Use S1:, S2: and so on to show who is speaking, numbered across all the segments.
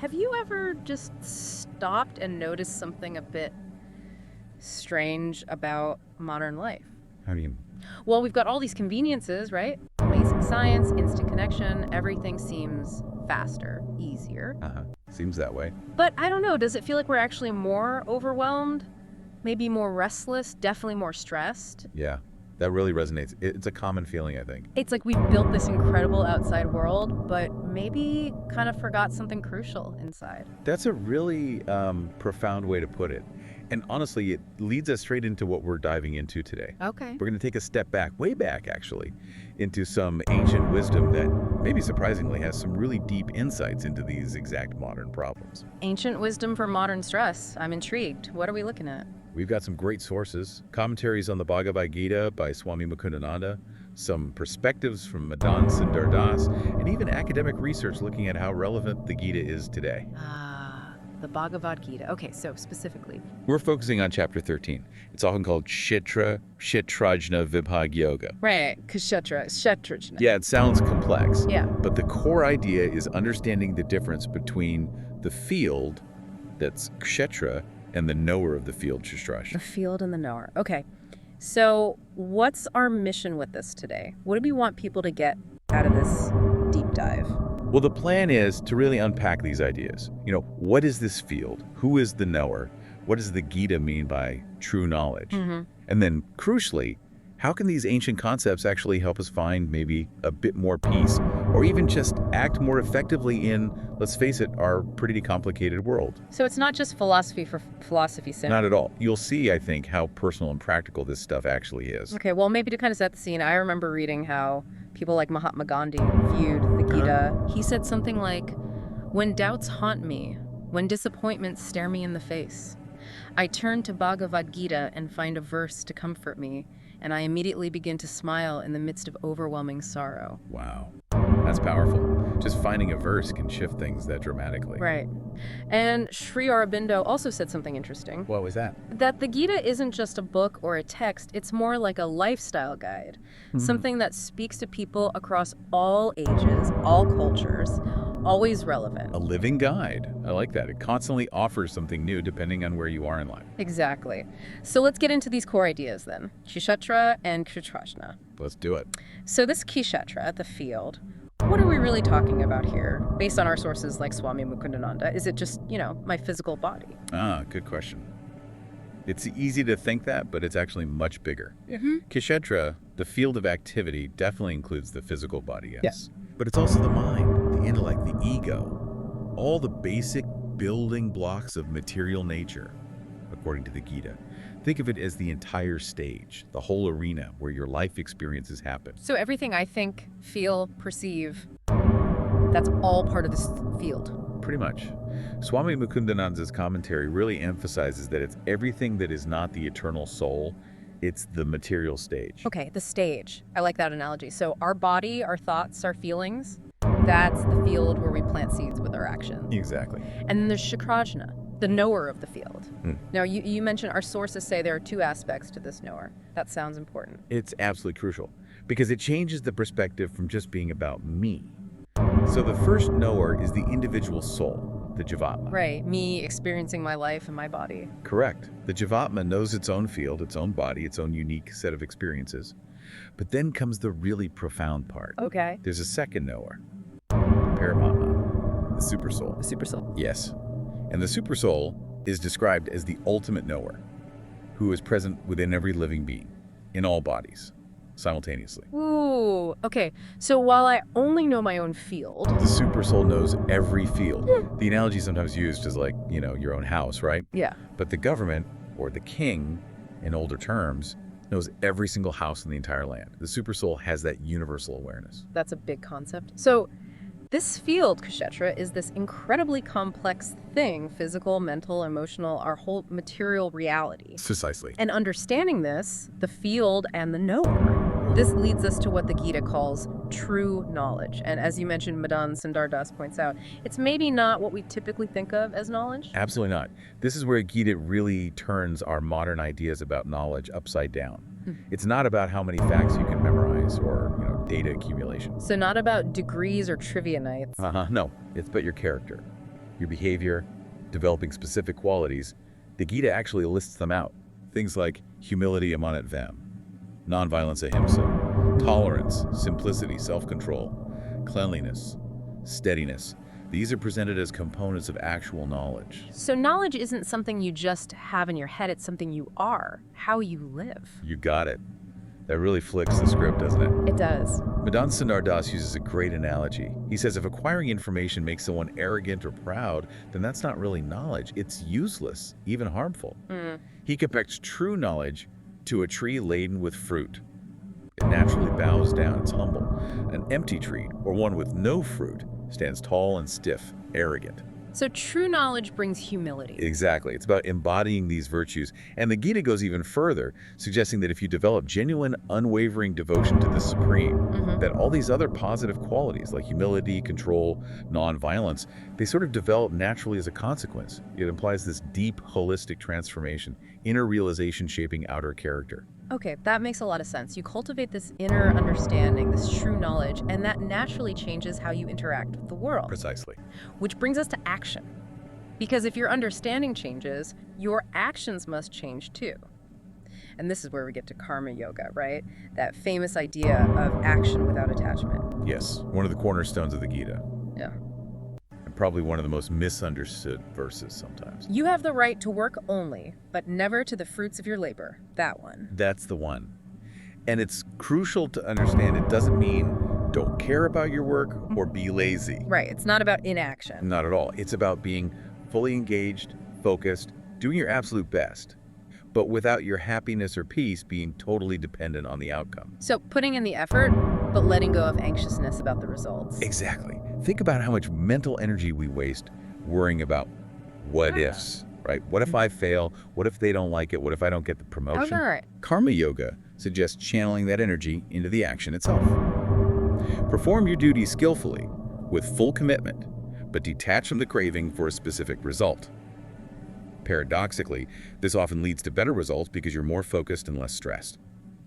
S1: have you ever just stopped and noticed something a bit strange about modern life?
S2: How do you...
S1: Well, we've got all these conveniences, right? Amazing science, instant connection, everything seems faster, easier.
S2: Seems that way.
S1: But I don't know, does it feel like we're actually more overwhelmed? Maybe more restless, definitely more stressed?
S2: Yeah, that really resonates. It's a common feeling, I think.
S1: It's like we've built this incredible outside world, but maybe kind of forgot something crucial inside.
S2: That's a really profound way to put it. And honestly, it leads us straight into what we're diving into today.
S1: Okay.
S2: We're going to take a step back, way back actually, into some ancient wisdom that maybe surprisingly has some really deep insights into these exact modern problems.
S1: Ancient wisdom for modern stress. I'm intrigued. What are we looking at?
S2: We've got some great sources, commentaries on the Bhagavad Gita by Swami Mukundananda, some perspectives from Madan Sundar Das, and even academic research looking at how relevant the Gita is today.
S1: The Bhagavad Gita. Okay, so specifically.
S2: We're focusing on chapter 13. It's often called Kshetra Kshetrajna Vibhaga Yoga.
S1: Right, Kshetra Kshetrajna.
S2: Yeah, it sounds complex.
S1: Yeah.
S2: But the core idea is understanding the difference between the field, that's Kshetra, and the knower of the field, Kshetrajna.
S1: The field and the knower. Okay. So what's our mission with this today? What do we want people to get out of this deep dive?
S2: Well, the plan is to really unpack these ideas. What is this field? Who is the knower? What does the Gita mean by true knowledge? And then, crucially, how can these ancient concepts actually help us find maybe a bit more peace, or even just act more effectively in, let's face it, our pretty complicated world?
S1: So it's not just philosophy for philosophy's sake.
S2: Not at all. You'll see, I think, how personal and practical this stuff actually is.
S1: Okay, well, maybe to kind of set the scene, I remember reading how people like Mahatma Gandhi viewed the Gita. He said something like, "When doubts haunt me, when disappointments stare me in the face, I turn to Bhagavad Gita and find a verse to comfort me, and I immediately begin to smile in the midst of overwhelming sorrow."
S2: Wow, that's powerful. Just finding a verse can shift things that dramatically.
S1: Right. And Sri Aurobindo also said something interesting.
S2: What was that?
S1: That the Gita isn't just a book or a text, it's more like a lifestyle guide. Something that speaks to people across all ages, all cultures, always relevant.
S2: A living guide. I like that. It constantly offers something new depending on where you are in life.
S1: Exactly. So let's get into these core ideas then. Kshetra and Kshetrajna.
S2: Let's do it.
S1: So this Kshetra, the field, what are we really talking about here, based on our sources like Swami Mukundananda? Is it just, my physical body?
S2: Good question. It's easy to think that, but it's actually much bigger. Kshetra, the field of activity, definitely includes the physical body, yes. But it's also the mind, the intellect, the ego, all the basic building blocks of material nature, according to the Gita. Think of it as the entire stage, the whole arena where your life experiences happen.
S1: So everything I think, feel, perceive, that's all part of this field.
S2: Pretty much. Swami Mukundananda's commentary really emphasizes that it's everything that is not the eternal soul, it's the material stage.
S1: Okay, the stage. I like that analogy. So our body, our thoughts, our feelings, that's the field where we plant seeds with our actions.
S2: Exactly.
S1: And then there's Kshetrajna, the knower of the field. Now, you mentioned our sources say there are two aspects to this knower. That sounds important.
S2: It's absolutely crucial because it changes the perspective from just being about me. So the first knower is the individual soul, the Jivatma.
S1: Right, me experiencing my life and my body.
S2: Correct. The Jivatma knows its own field, its own body, its own unique set of experiences. But then comes the really profound part.
S1: Okay.
S2: There's a second knower, Paramatma, the supersoul.
S1: The supersoul.
S2: Yes. And the supersoul is described as the ultimate knower, who is present within every living being, in all bodies, simultaneously.
S1: Ooh, okay. So while I only know my own field,
S2: The supersoul knows every field. The analogy sometimes used is like, your own house, right?
S1: yeah,
S2: But the government, or the king, in older terms, knows every single house in the entire land. The supersoul has that universal awareness.
S1: that's a big concept. So this field, Kshetra, is this incredibly complex thing, physical, mental, emotional, our whole material reality.
S2: Precisely.
S1: And understanding this, the field and the knower, this leads us to what the Gita calls true knowledge. And as you mentioned, Madan Sundar Das points out, it's maybe not what we typically think of as knowledge.
S2: Absolutely not. This is where Gita really turns our modern ideas about knowledge upside down. It's not about how many facts you can memorize or, data accumulation.
S1: So not about degrees or trivia nights.
S2: No, it's about your character, your behavior, developing specific qualities, the Gita actually lists them out. Things like humility, amanatvam, nonviolence, ahimsa, tolerance, simplicity, self-control, cleanliness, steadiness. These are presented as components of actual knowledge.
S1: So knowledge isn't something you just have in your head, it's something you are, how you live.
S2: You got it. That really flicks the script, doesn't it?
S1: It does.
S2: Madan Sundar Das uses a great analogy. He says if acquiring information makes someone arrogant or proud, then that's not really knowledge. It's useless, even harmful. He compares true knowledge to a tree laden with fruit. It naturally bows down, it's humble. An empty tree, or one with no fruit, stands tall and stiff, arrogant.
S1: So true knowledge brings humility.
S2: Exactly. It's about embodying these virtues. And the Gita goes even further, suggesting that if you develop genuine, unwavering devotion to the Supreme, that all these other positive qualities like humility, control, nonviolence, they sort of develop naturally as a consequence. It implies this deep, holistic transformation, inner realization shaping outer character.
S1: Okay, that makes a lot of sense. You cultivate this inner understanding, this true knowledge, and that naturally changes how you interact with the world.
S2: Precisely.
S1: Which brings us to action. Because if your understanding changes, your actions must change too. And this is where we get to karma yoga, right? That famous idea of action without attachment.
S2: Yes, one of the cornerstones of the Gita.
S1: Yeah.
S2: And probably one of the most misunderstood verses sometimes.
S1: You have the right to work only, but never to the fruits of your labor. That one.
S2: That's the one. And it's crucial to understand it doesn't mean don't care about your work or be lazy.
S1: Right, it's not about inaction.
S2: Not at all. It's about being fully engaged, focused, doing your absolute best, but without your happiness or peace being totally dependent on the outcome.
S1: So putting in the effort, but letting go of anxiousness about the results.
S2: Exactly. Think about how much mental energy we waste worrying about what ifs, right? What if I fail? What if they don't like it? What if I don't get the promotion?
S1: Okay, right.
S2: Karma yoga suggests channeling that energy into the action itself. Perform your duty skillfully, with full commitment, but detach from the craving for a specific result. Paradoxically, this often leads to better results because you're more focused and less stressed.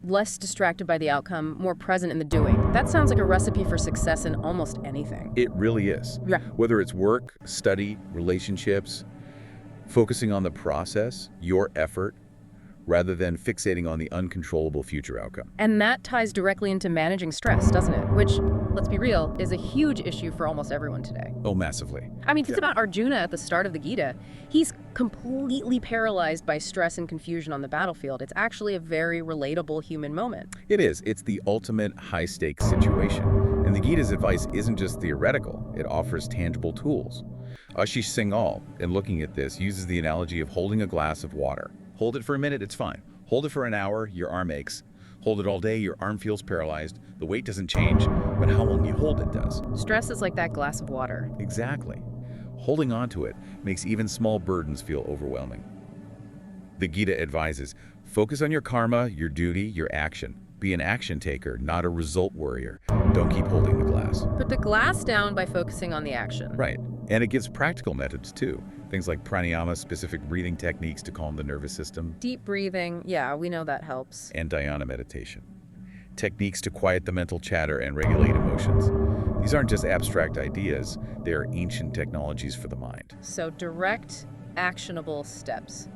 S1: Less distracted by the outcome, more present in the doing. That sounds like a recipe for success in almost anything.
S2: It really is.
S1: Yeah.
S2: Whether it's work, study, relationships, focusing on the process, your effort, rather than fixating on the uncontrollable future outcome.
S1: And that ties directly into managing stress, doesn't it? Which, let's be real, is a huge issue for almost everyone today.
S2: Oh, massively.
S1: I mean, think about Arjuna at the start of the Gita. He's completely paralyzed by stress and confusion on the battlefield. It's actually a very relatable human moment.
S2: It is. It's the ultimate high-stakes situation. And the Gita's advice isn't just theoretical. It offers tangible tools. Ashish Singhal, in looking at this, uses the analogy of holding a glass of water. Hold it for a minute, it's fine. Hold it for an hour, your arm aches. Hold it all day, your arm feels paralyzed. The weight doesn't change, but how long you hold it does.
S1: Stress is like that glass of water.
S2: Exactly. Holding on to it makes even small burdens feel overwhelming. The Gita advises, focus on your karma, your duty, your action. Be an action taker, not a result worrier. Don't keep holding the glass.
S1: Put the glass down by focusing on the action.
S2: Right. And it gives practical methods too. Things like pranayama, specific breathing techniques to calm the nervous system.
S1: Deep breathing, yeah, we know that helps.
S2: And dhyana meditation. Techniques to quiet the mental chatter and regulate emotions. These aren't just abstract ideas, they are ancient technologies for the mind.
S1: So direct, actionable steps.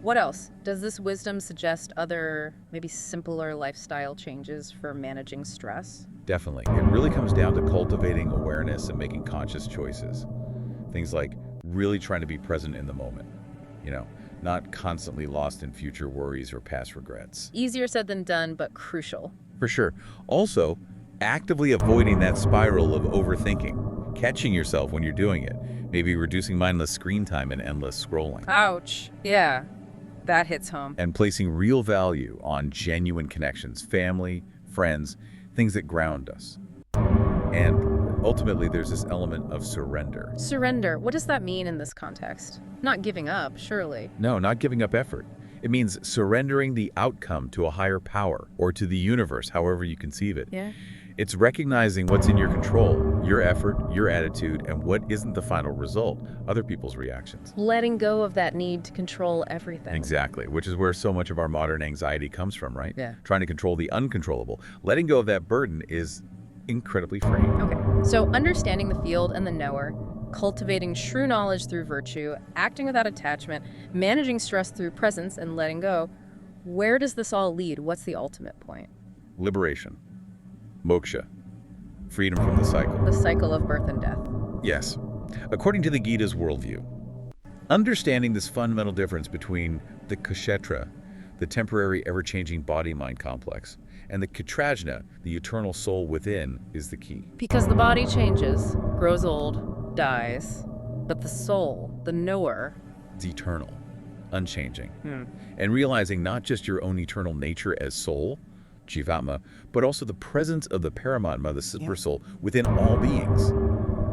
S1: What else? Does this wisdom suggest other, maybe simpler lifestyle changes for managing stress?
S2: Definitely. It really comes down to cultivating awareness and making conscious choices. Things like really trying to be present in the moment, not constantly lost in future worries or past regrets.
S1: Easier said than done, but crucial.
S2: For sure. Also, actively avoiding that spiral of overthinking, catching yourself when you're doing it, maybe reducing mindless screen time and endless scrolling.
S1: Ouch. Yeah, that hits home.
S2: And placing real value on genuine connections, family, friends, things that ground us. And ultimately, there's this element of surrender.
S1: Surrender, what does that mean in this context? Not giving up, surely.
S2: No, not giving up effort. It means surrendering the outcome to a higher power or to the universe, however you conceive it.
S1: Yeah.
S2: It's recognizing what's in your control, your effort, your attitude, and what isn't the final result, other people's reactions.
S1: Letting go of that need to control everything.
S2: Exactly, which is where so much of our modern anxiety comes from, right?
S1: Yeah.
S2: Trying to control the uncontrollable. Letting go of that burden is incredibly freeing.
S1: Okay, so understanding the field and the knower, cultivating true knowledge through virtue, acting without attachment, managing stress through presence and letting go. Where does this all lead? What's the ultimate point?
S2: Liberation. Moksha. Freedom from the cycle.
S1: The cycle of birth and death.
S2: Yes. According to the Gita's worldview, understanding this fundamental difference between the Kshetra, the temporary ever-changing body-mind complex, and the Kshetrajna, the eternal soul within, is the key.
S1: Because the body changes, grows old, dies, but the soul, the knower,
S2: It's eternal, unchanging. And realizing not just your own eternal nature as soul, Jivatma, but also the presence of the Paramatma, the super soul, within all beings.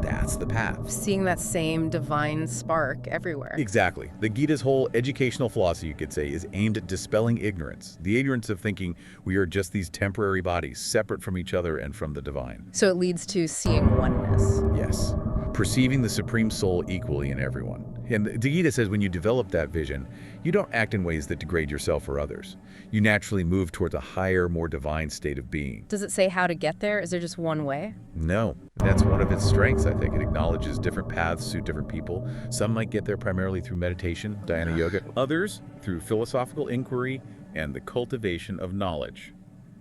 S2: That's the path.
S1: seeing that same divine spark everywhere.
S2: Exactly. The Gita's whole educational philosophy, you could say, is aimed at dispelling ignorance. The ignorance of thinking we are just these temporary bodies, separate from each other and from the divine.
S1: So it leads to seeing oneness.
S2: Yes. Perceiving the Supreme Soul equally in everyone. And the Gita says when you develop that vision, you don't act in ways that degrade yourself or others. You naturally move towards a higher, more divine state of being.
S1: Does it say how to get there? Is there just one way?
S2: No. That's one of its strengths, I think. It acknowledges different paths suit different people. Some might get there primarily through meditation, dhyana yoga. Others through philosophical inquiry and the cultivation of knowledge,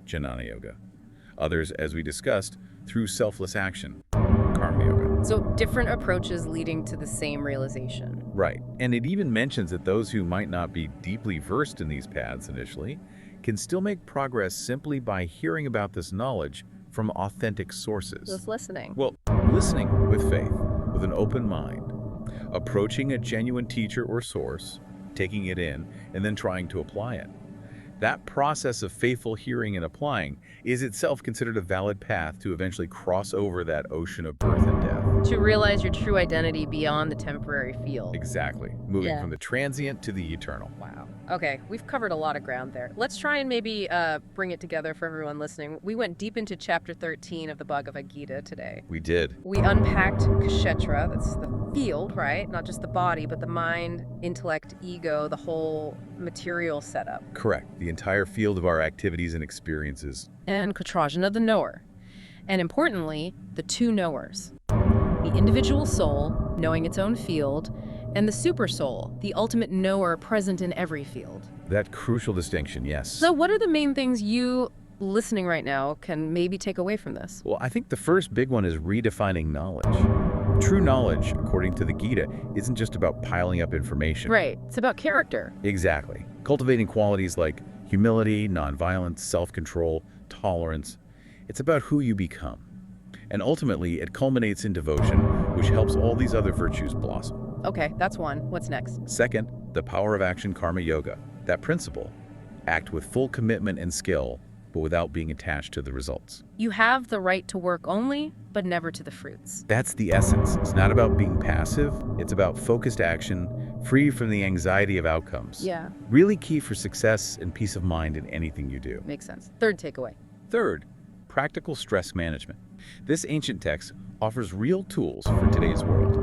S2: jnana yoga. Others, as we discussed, through selfless action, karma yoga.
S1: So different approaches leading to the same realization.
S2: Right. And it even mentions that those who might not be deeply versed in these paths initially can still make progress simply by hearing about this knowledge from authentic sources.
S1: Just listening.
S2: Well, listening with faith, with an open mind, approaching a genuine teacher or source, taking it in, and then trying to apply it. That process of faithful hearing and applying is itself considered a valid path to eventually cross over that ocean of birth and death.
S1: To realize your true identity beyond the temporary field.
S2: Exactly. Moving
S1: Yeah.
S2: from the transient to the eternal.
S1: Wow. Okay, we've covered a lot of ground there. Let's try and maybe bring it together for everyone listening. We went deep into chapter 13 of the Bhagavad Gita today.
S2: We did.
S1: We unpacked Kshetra, that's the field, right? Not just the body, but the mind, intellect, ego, the whole material setup.
S2: Correct. The entire field of our activities and experiences.
S1: And Kshetrajna, the knower. And importantly, the two knowers. The individual soul, knowing its own field, and the super soul, the ultimate knower present in every field.
S2: That crucial distinction, yes.
S1: So what are the main things you listening right now can maybe take away from this?
S2: Well, I think the first big one is redefining knowledge. True knowledge, according to the Gita, isn't just about piling up information.
S1: Right. It's about character.
S2: Exactly. Cultivating qualities like humility, nonviolence, self-control, tolerance. It's about who you become. And ultimately, it culminates in devotion, which helps all these other virtues blossom.
S1: Okay, that's one. What's next?
S2: Second, the power of action karma yoga. That principle, act with full commitment and skill, but without being attached to the results.
S1: You have the right to work only, but never to the fruits.
S2: That's the essence. It's not about being passive. It's about focused action, free from the anxiety of outcomes.
S1: Yeah,
S2: Really key for success and peace of mind in anything you do.
S1: makes sense. Third takeaway.
S2: Third, practical stress management. This ancient text offers real tools for today's world.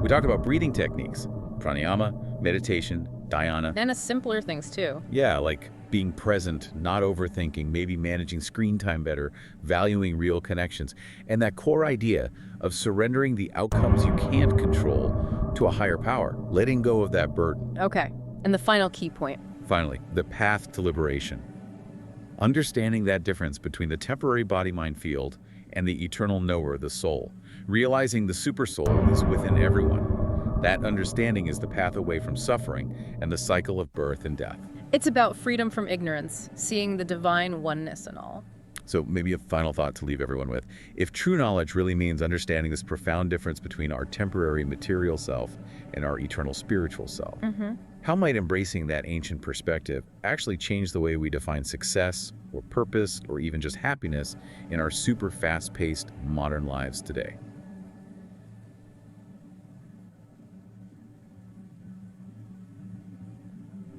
S2: We talk about breathing techniques, pranayama, meditation, dhyana.
S1: And simpler things too.
S2: Yeah, like being present, not overthinking, maybe managing screen time better, valuing real connections, and that core idea of surrendering the outcomes you can't control to a higher power, letting go of that burden.
S1: Okay, and the final key point.
S2: Finally, the path to liberation. Understanding that difference between the temporary body-mind field and the eternal knower, the soul. Realizing the super soul is within everyone. That understanding is the path away from suffering and the cycle of birth and death.
S1: It's about freedom from ignorance, seeing the divine oneness in all.
S2: So maybe a final thought to leave everyone with. If true knowledge really means understanding this profound difference between our temporary material self and our eternal spiritual self, how might embracing that ancient perspective actually change the way we define success or purpose or even just happiness in our super fast-paced modern lives today?